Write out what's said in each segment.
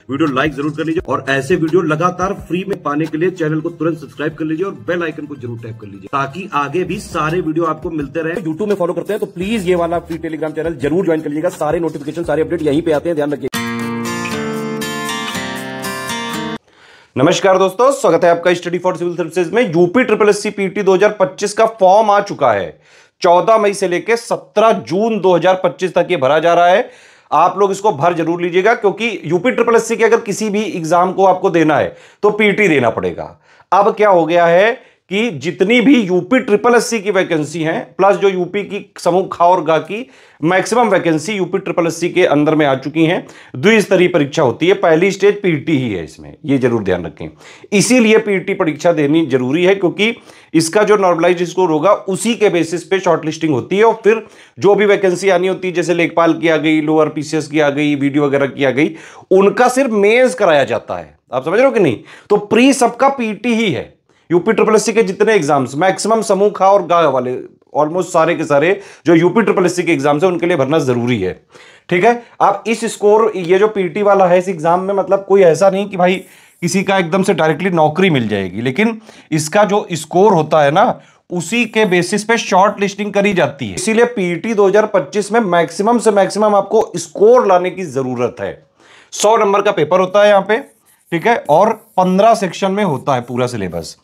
Video like जरूर कर लीजिए और ऐसे वीडियो लगातार फ्री में पाने के लिए चैनल को तुरंत सब्सक्राइब कर लीजिए और बेल आइकन को जरूर टैप कर लीजिए ताकि आगे भी सारे वीडियो आपको मिलते रहे। यूट्यूब में फॉलो करते हैं तो प्लीज ये वाला फ्री टेलीग्राम चैनल जरूर ज्वाइन कर लीजिएगा। सारे नोटिफिकेशन सारे अपडेट यहीं पे आते हैं, ध्यान रखिए। नमस्कार दोस्तों, स्वागत है आपका स्टडी फॉर सिविल सर्विसेज में। यूपी ट्रिपल एससी पीटी 2025 का फॉर्म आ चुका है। 14 मई से लेकर 17 जून 2025 तक ये भरा जा रहा है। आप लोग इसको भर जरूर लीजिएगा क्योंकि यूपी ट्रिपल एससी के अगर किसी भी एग्जाम को आपको देना है तो पीटी देना पड़ेगा। अब क्या हो गया है कि जितनी भी यूपी ट्रिपल एससी की वैकेंसी है प्लस जो यूपी की समूह ख और ग की maximum vacancy UP triple SC के अंदर में आ चुकी हैं। द्विस्तरीय परीक्षा होती है, पहली स्टेज पीटी ही है इसमें, ये जरूर ध्यान रखें। इसीलिए पीटी परीक्षा देनी जरूरी है क्योंकि इसका जो नॉर्मलाइज स्कोर होगा उसी के बेसिस पे शॉर्ट लिस्टिंग होती है और फिर जो भी वैकेंसी आनी होती है, जैसे लेखपाल की आ गई, लोअर पीसीएस की आ गई, वीडियो वगैरह की आ गई, उनका सिर्फ मेंस कराया जाता है। आप समझ रहे हो कि नहीं? तो प्री सबका पीटी ही है। यूपी ट्रिपल एससी के जितने एग्जाम्स मैक्सिमम समूह खा और गा वाले ऑलमोस्ट सारे के सारे जो यूपी ट्रिपल एससी के एग्जाम्स है उनके लिए भरना जरूरी है। ठीक है, अब इस स्कोर ये जो पीटी वाला है इस एग्जाम में मतलब कोई ऐसा नहीं कि भाई किसी का एकदम से डायरेक्टली नौकरी मिल जाएगी, लेकिन इसका जो स्कोर होता है ना उसी के बेसिस पे शॉर्ट लिस्टिंग करी जाती है। इसीलिए पीटी 2025 में मैक्सिमम से मैक्सिमम आपको स्कोर लाने की जरूरत है। 100 नंबर का पेपर होता है यहाँ पे, ठीक है, और 15 सेक्शन में होता है पूरा सिलेबस।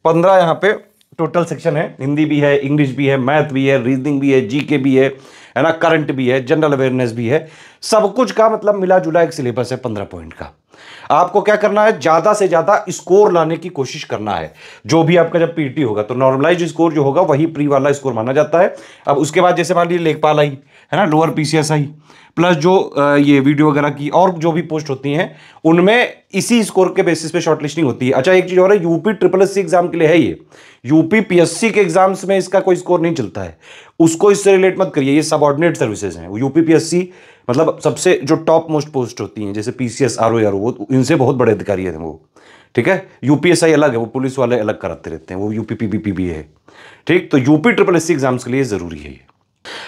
15 यहाँ पे टोटल सेक्शन है, हिंदी भी है, इंग्लिश भी है, मैथ भी है, रीजनिंग भी है, जीके भी है ना, करंट भी है, जनरल अवेयरनेस भी है। सब कुछ का मतलब मिला जुला एक सिलेबस है 15 पॉइंट का। आपको क्या करना है, ज्यादा से ज्यादा स्कोर लाने की कोशिश करना है। जो भी आपका जब पीटी होगा तो नॉर्मलाइज स्कोर जो होगा वही प्री वाला स्कोर माना जाता है। अब उसके बाद जैसे मान लीजिए लेखपाल आई है ना, लोअर पीसीएस आई, प्लस जो ये वीडियो वगैरह की और जो भी पोस्ट होती हैं उनमें इसी स्कोर के बेसिस पे शॉर्टलिस्टिंग होती है। अच्छा, एक चीज और है, यूपी ट्रिपल एससी एग्जाम के लिए है ये। यूपी पीएससी के एग्जाम्स में इसका कोई स्कोर नहीं चलता है, उसको इससे रिलेट मत करिए। ये सबऑर्डिनेट सर्विसेज हैं। यूपी पीएससी मतलब सबसे जो टॉप मोस्ट पोस्ट होती हैं, जैसे पीसीएस, आरओ, वो इनसे बहुत बड़े अधिकारी हैं वो। ठीक है, यूपीएसआई अलग है, वो पुलिस वाले अलग कराते रहते हैं, वो यूपी पीबीपी भी है। ठीक, तो यूपी ट्रिपल एससी एग्जाम्स के लिए जरूरी है ये।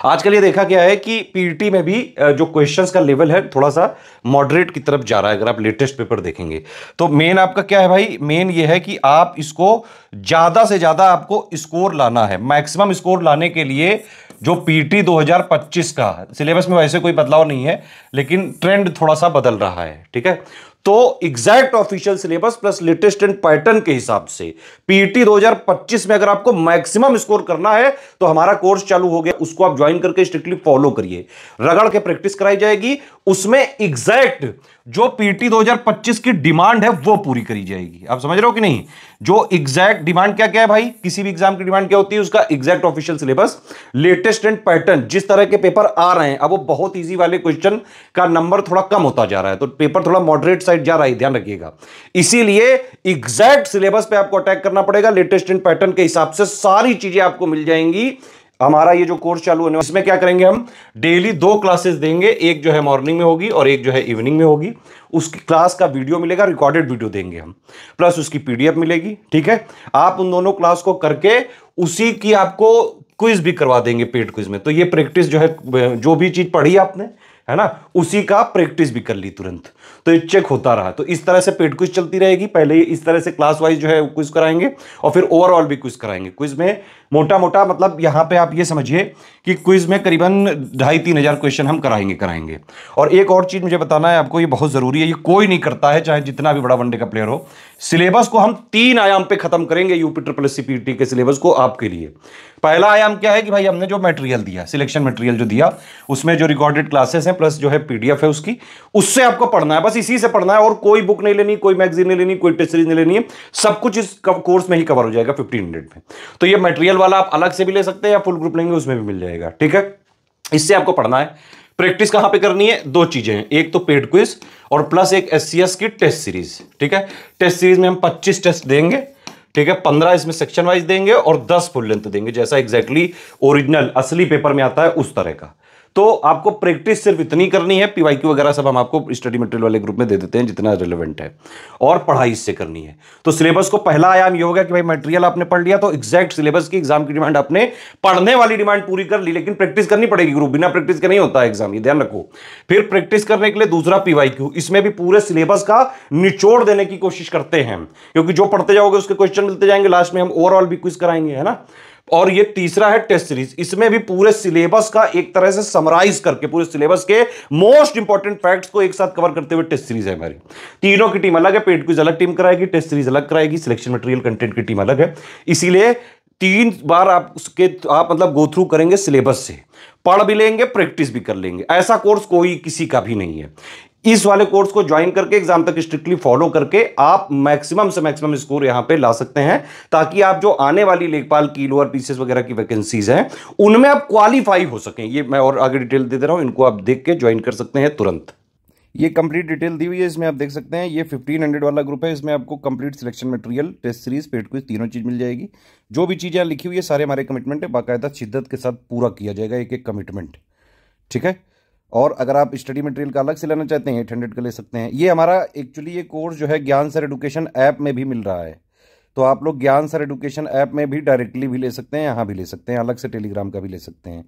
आजकल ये देखा गया है कि पीटी में भी जो क्वेश्चंस का लेवल है थोड़ा सा मॉडरेट की तरफ जा रहा है। अगर आप लेटेस्ट पेपर देखेंगे तो मेन आपका क्या है भाई, मेन ये है कि आप इसको ज्यादा से ज्यादा आपको स्कोर लाना है। मैक्सिमम स्कोर लाने के लिए जो पीटी 2025 का सिलेबस में वैसे कोई बदलाव नहीं है, लेकिन ट्रेंड थोड़ा सा बदल रहा है। ठीक है, तो exact official syllabus plus latest and pattern के हिसाब से पीटी 2025 में अगर आपको मैक्सिमम स्कोर करना है तो हमारा कोर्स चालू हो गया, उसको आप ज्वाइन करके स्ट्रिक्टली फॉलो करिए। रगड़ के प्रैक्टिस कराई जाएगी, उसमें एग्जैक्ट जो पीटी 2025 की डिमांड है वो पूरी करी जाएगी। आप समझ रहे हो कि नहीं? जो एग्जैक्ट डिमांड क्या क्या है भाई, किसी भी एग्जाम की डिमांड क्या होती है, उसका exact official syllabus, latest and pattern, जिस तरह के पेपर आ रहे हैं। अब वो बहुत इजी वाले क्वेश्चन का नंबर थोड़ा कम होता जा रहा है तो पेपर थोड़ा मॉडरेट साइड जा रहा है, ध्यान रखिएगा। इसीलिए एग्जैक्ट सिलेबस पे आपको अटैक करना पड़ेगा। लेटेस्ट एंड पैटर्न के हिसाब से सारी चीजें आपको मिल जाएंगी। हमारा ये जो कोर्स चालू होने, इसमें क्या करेंगे, हम डेली 2 क्लासेस देंगे, एक जो है मॉर्निंग में होगी और एक जो है इवनिंग में होगी। उसकी क्लास का वीडियो मिलेगा, रिकॉर्डेड वीडियो देंगे हम, प्लस उसकी पीडीएफ मिलेगी। ठीक है, आप उन दोनों क्लास को करके उसी की आपको क्विज भी करवा देंगे पेड क्विज में। तो ये प्रैक्टिस जो है, जो भी चीज पढ़ी आपने है ना, उसी का प्रैक्टिस भी कर ली तुरंत, तो ये चेक होता रहा। तो इस तरह से पेड क्विज चलती रहेगी। पहले इस तरह से क्लास वाइज जो है क्विज कराएंगे और फिर ओवरऑल भी क्विज कराएंगे। क्विज में मोटा मोटा मतलब यहां पे आप ये समझिए कि क्विज में करीबन 2,500-3 हजार क्वेश्चन हम कराएंगे। और एक और चीज मुझे बताना है आपको, ये बहुत जरूरी है, ये कोई नहीं करता है चाहे जितना भी बड़ा वनडे का प्लेयर हो। सिलेबस को हम 3 आयाम पे खत्म करेंगे, यूपी ट्रिपल एससी पीटी के सिलेबस को आपके लिए। पहला आयाम क्या है कि भाई हमने जो मटेरियल दिया, सिलेक्शन मटेरियल जो दिया, उसमें जो रिकॉर्डेड क्लासेस हैं प्लस जो है पीडीएफ है उसकी, उससे आपको पढ़ना है, बस इसी से पढ़ना है। और कोई बुक नहीं लेनी, कोई मैगजीन नहीं लेनी, कोई टेस्ट सीरीज नहीं लेनी है, सब कुछ इस कोर्स में ही कवर हो जाएगा 1500 में। तो ये मटेरियल वाला आप अलग से भी ले सकते हैं या फुल ग्रुप लेंगे उसमें भी मिल जाएगा। ठीक है, इससे आपको पढ़ना है। प्रैक्टिस कहां पे करनी है, 2 चीजें हैं, एक तो पेड क्विज और प्लस एक एससीएस की टेस्ट सीरीज। ठीक है, टेस्ट सीरीज में हम 25 टेस्ट देंगे। ठीक है, 15 इसमें सेक्शन वाइज देंगे और 10 फुल लेंथ देंगे, जैसा एग्जैक्टली ओरिजिनल असली पेपर में आता है उस तरह का। तो आपको प्रैक्टिस सिर्फ इतनी करनी है, पीवाईक्यू वगैरह सब हम आपको स्टडी मटेरियल वाले ग्रुप में दे देते हैं जितना रिलेवेंट है, और पढ़ाई इससे करनी है। तो सिलेबस को पहला आयाम ये हो गया कि भाई मटेरियल आपने पढ़ लिया तो एग्जैक्ट सिलेबस की एग्जाम की डिमांड आपने पढ़ने वाली डिमांड पूरी कर ली, लेकिन प्रैक्टिस करनी पड़ेगी ग्रुप, बिना प्रैक्टिस के नहीं होता है एग्जाम, ये ध्यान रखो। फिर प्रैक्टिस करने के लिए दूसरा पीवाईक्यू, इसमें भी पूरे सिलेबस का निचोड़ देने की कोशिश करते हैं, क्योंकि जो पढ़ते जाओगे उसके क्वेश्चन मिलते जाएंगे, लास्ट में हम ओवरऑल भी क्विज कराएंगे, है ना। और ये तीसरा है टेस्ट सीरीज, इसमें भी पूरे सिलेबस का एक तरह से समराइज करके पूरे सिलेबस के मोस्ट इंपॉर्टेंट फैक्ट्स को एक साथ कवर करते हुए टेस्ट सीरीज है हमारी। तीनों की टीम अलग है, पेड क्विज अलग टीम कराएगी, टेस्ट सीरीज अलग कराएगी, सिलेक्शन मटेरियल कंटेंट की टीम अलग है। इसीलिए 3 बार आप मतलब गो थ्रू करेंगे सिलेबस से, पढ़ भी लेंगे, प्रैक्टिस भी कर लेंगे। ऐसा कोर्स कोई किसी का भी नहीं है। इस वाले कोर्स को ज्वाइन करके एग्जाम तक स्ट्रिक्टली फॉलो करके आप मैक्सिमम से मैक्सिमम स्कोर यहां पे ला सकते हैं, ताकि आप जो आने वाली लेखपाल की, लोअर पीसीएस वगैरह की वैकेंसीज हैं उनमें आप क्वालिफाई हो सकें। ये मैं और आगे डिटेल दे रहा हूं, इनको आप देख के ज्वाइन कर सकते हैं तुरंत। ये कंप्लीट डिटेल दी हुई है, इसमें आप देख सकते हैं। ये 1500 वाला ग्रुप है, इसमें आपको complete selection material, test series, paid quiz, तीनों चीज मिल जाएगी। जो भी चीजें लिखी हुई है सारे हमारे कमिटमेंट है, बाकायदा शिद्दत के साथ पूरा किया जाएगा, एक एक कमिटमेंट, ठीक है। और अगर आप स्टडी मटेरियल का अलग से लेना चाहते हैं 800 का ले सकते हैं। ये हमारा एक्चुअली ये कोर्स जो है ज्ञान सर एडुकेशन ऐप में भी मिल रहा है, तो आप लोग ज्ञान सर एडुकेशन ऐप में भी डायरेक्टली भी ले सकते हैं, यहाँ भी ले सकते हैं, अलग से टेलीग्राम का भी ले सकते हैं,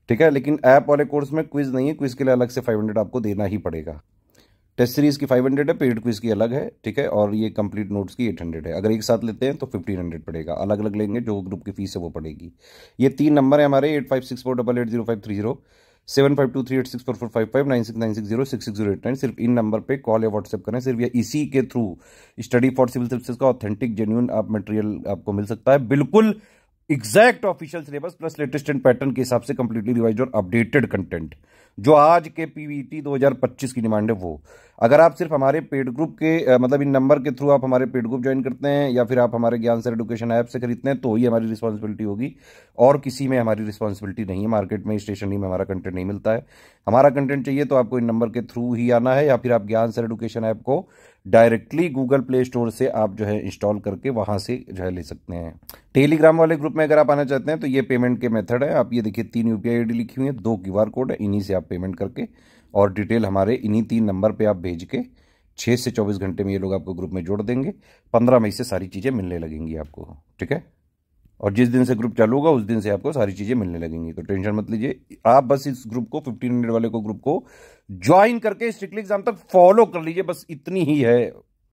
ठीक है। लेकिन ऐप वाले कोर्स में क्विज नहीं है, क्विज के लिए अलग से 500 आपको देना ही पड़ेगा। टेस्ट सीरीज की 500 है, पेड क्विज की अलग है, ठीक है। और ये कंप्लीट नोट्स की 800 है। अगर एक साथ लेते हैं तो 1500 पड़ेगा, अलग अलग लेंगे जो ग्रुप की फीस है वो पड़ेगी। ये 3 नंबर है हमारे, 8564880530, 7523864455, 9696066089। सिर्फ इन नंबर पे कॉल या व्हाट्सएप करें, सिर्फ या इसी के through study for civil services का ऑथेंटिक जेन्युइन आप मटेरियल आपको मिल सकता है, बिल्कुल exact official syllabus plus latest and pattern के हिसाब से कंप्लीटली रिवाइज और अपडेटेड कंटेंट, जो आज के पीवीटी 2025 की डिमांड है वो। अगर आप सिर्फ हमारे पेड ग्रुप के मतलब इन नंबर के थ्रू आप हमारे पेड ग्रुप ज्वाइन करते हैं, या फिर आप हमारे ज्ञान सर एडुकेशन ऐप से खरीदते हैं, तो ही हमारी रिस्पॉन्सिबिलिटी होगी, और किसी में हमारी रिस्पॉन्सिबिलिटी नहीं है। मार्केट में, स्टेशनरी में हमारा कंटेंट नहीं मिलता है। हमारा कंटेंट चाहिए तो आपको इन नंबर के थ्रू ही आना है, या फिर आप ज्ञान सर एडुकेशन ऐप को डायरेक्टली गूगल प्ले स्टोर से आप जो है इंस्टॉल करके वहां से जो है ले सकते हैं। टेलीग्राम वाले ग्रुप में अगर आप आना चाहते हैं तो ये पेमेंट के मेथड है। आप ये देखिए 3 यूपीआई आईडी लिखी हुई है, 2 क्यूआर कोड है, इन्हीं से आप पेमेंट करके और डिटेल हमारे इन्हीं 3 नंबर पे आप भेज के 6 से 24 घंटे में ये लोग आपको ग्रुप में जोड़ देंगे। 15 मई से सारी चीज़ें मिलने लगेंगी आपको, ठीक है। और जिस दिन से ग्रुप चालू होगा उस दिन से आपको सारी चीज़ें मिलने लगेंगी, तो टेंशन मत लीजिए। आप बस इस ग्रुप को 1500 वाले को ग्रुप को ज्वाइन करके स्ट्रिक्टली एग्जाम तक फॉलो कर लीजिए, बस इतनी ही है